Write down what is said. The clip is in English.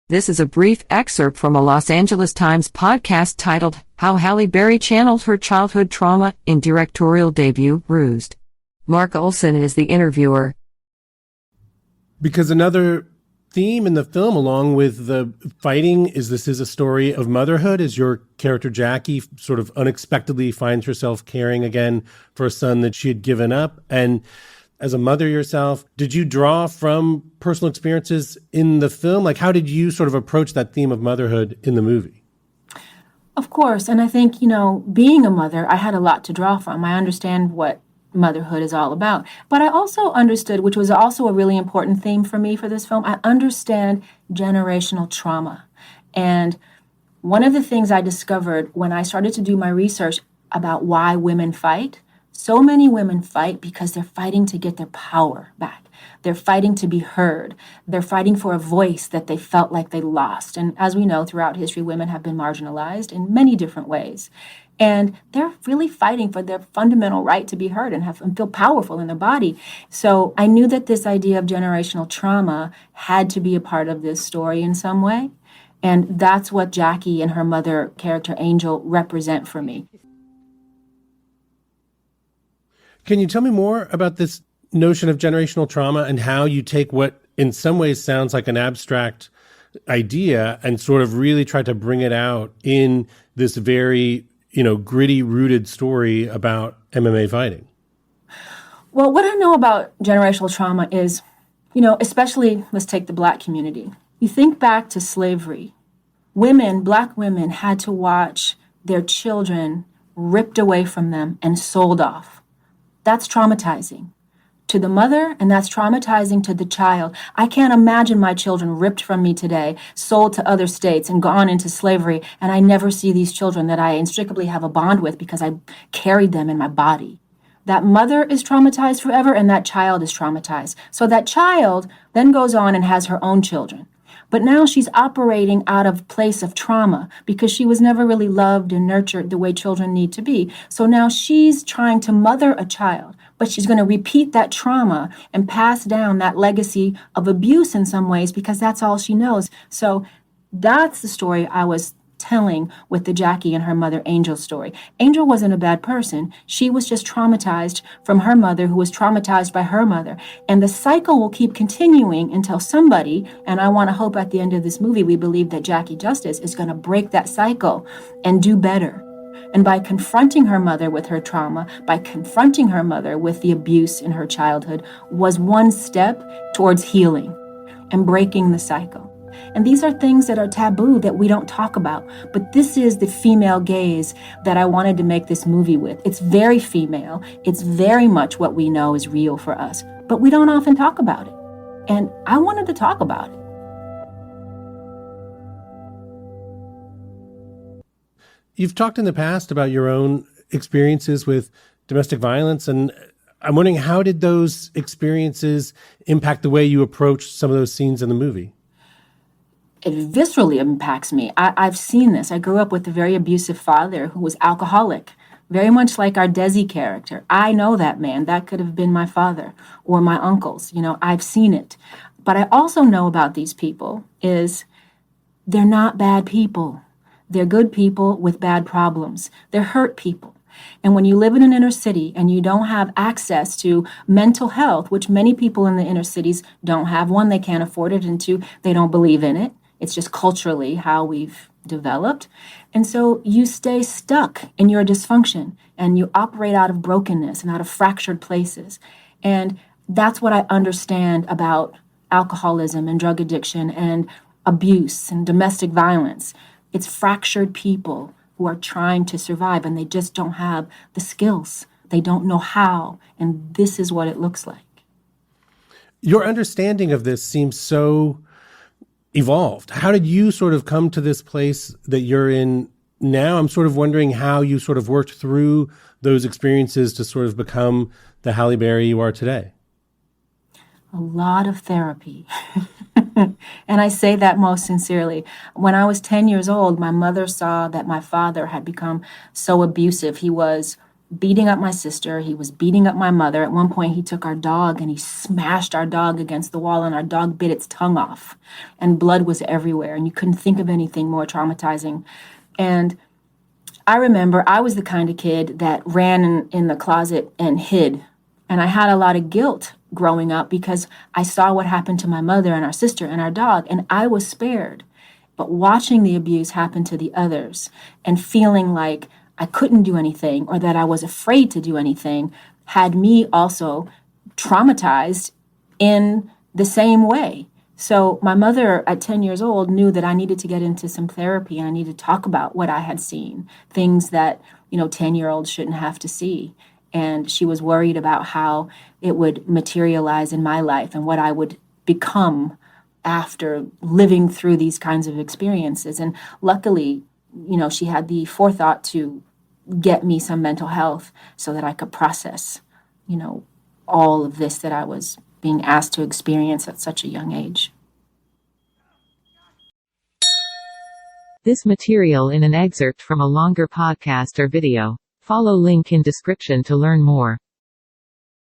This is a brief excerpt from a Los Angeles Times podcast titled How Halle Berry Channeled Her Childhood Trauma in Directorial Debut, Bruised. Mark Olsen is the interviewer. Because another theme in the film, along with the fighting, is this is a story of motherhood, as your character Jackie sort of unexpectedly finds herself caring again for a son that she had given up. And as a mother yourself, did you draw from personal experiences in the film? Like, how did you sort of approach that theme of motherhood in the movie? Of course. And I think, being a mother, I had a lot to draw from. I understand what motherhood is all about. But I also understood, which was also a really important theme for me for this film, I understand generational trauma. And one of the things I discovered when I started to do my research about why women fight, so many women fight because they're fighting to get their power back. They're fighting to be heard. They're fighting for a voice that they felt like they lost. And as we know, throughout history, women have been marginalized in many different ways. And they're really fighting for their fundamental right to be heard and feel powerful in their body. So I knew that this idea of generational trauma had to be a part of this story in some way. And that's what Jackie and her mother character, Angel, represent for me. Can you tell me more about this notion of generational trauma and how you take what in some ways sounds like an abstract idea and sort of really try to bring it out in this very, gritty, rooted story about MMA fighting? Well, what I know about generational trauma is, especially let's take the Black community. You think back to slavery. Black women had to watch their children ripped away from them and sold off. That's traumatizing to the mother, and that's traumatizing to the child. I can't imagine my children ripped from me today, sold to other states, and gone into slavery, and I never see these children that I inextricably have a bond with because I carried them in my body. That mother is traumatized forever, and that child is traumatized. So that child then goes on and has her own children. But now she's operating out of place of trauma because she was never really loved and nurtured the way children need to be. So now she's trying to mother a child, but she's going to repeat that trauma and pass down that legacy of abuse in some ways because that's all she knows. So that's the story I was telling with the Jackie and her mother Angel story. Angel wasn't a bad person. She was just traumatized from her mother who was traumatized by her mother. And the cycle will keep continuing until somebody, and I want to hope at the end of this movie, we believe that Jackie Justice is going to break that cycle and do better. And by confronting her mother with her trauma, by confronting her mother with the abuse in her childhood, was one step towards healing and breaking the cycle. And these are things that are taboo that we don't talk about. But this is the female gaze that I wanted to make this movie with. It's very female. It's very much what we know is real for us. But we don't often talk about it. And I wanted to talk about it. You've talked in the past about your own experiences with domestic violence, and I'm wondering, how did those experiences impact the way you approached some of those scenes in the movie? It viscerally impacts me. I've seen this. I grew up with a very abusive father who was alcoholic, very much like our Desi character. I know that man. That could have been my father or my uncles. I've seen it. But I also know about these people is they're not bad people. They're good people with bad problems. They're hurt people. And when you live in an inner city and you don't have access to mental health, which many people in the inner cities don't have, one, they can't afford it, and two, they don't believe in it. It's just culturally how we've developed. And so you stay stuck in your dysfunction and you operate out of brokenness and out of fractured places. And that's what I understand about alcoholism and drug addiction and abuse and domestic violence. It's fractured people who are trying to survive and they just don't have the skills. They don't know how. And this is what it looks like. Your understanding of this seems so evolved. How did you sort of come to this place that you're in now? I'm sort of wondering how you sort of worked through those experiences to sort of become the Halle Berry you are today. A lot of therapy. And I say that most sincerely. When I was 10 years old, my mother saw that my father had become so abusive. He was beating up my sister. He was beating up my mother. At one point, he took our dog and he smashed our dog against the wall, and our dog bit its tongue off, and blood was everywhere. And you couldn't think of anything more traumatizing. And I remember I was the kind of kid that ran in the closet and hid. And I had a lot of guilt growing up because I saw what happened to my mother and our sister and our dog, and I was spared. But watching the abuse happen to the others and feeling like I couldn't do anything or that I was afraid to do anything had me also traumatized in the same way. So my mother at 10 years old knew that I needed to get into some therapy and I needed to talk about what I had seen, things that, 10-year-olds shouldn't have to see. And she was worried about how it would materialize in my life and what I would become after living through these kinds of experiences. And luckily, she had the forethought to get me some mental health so that I could process, all of this that I was being asked to experience at such a young age. This material in an excerpt from a longer podcast or video. Follow link in description to learn more.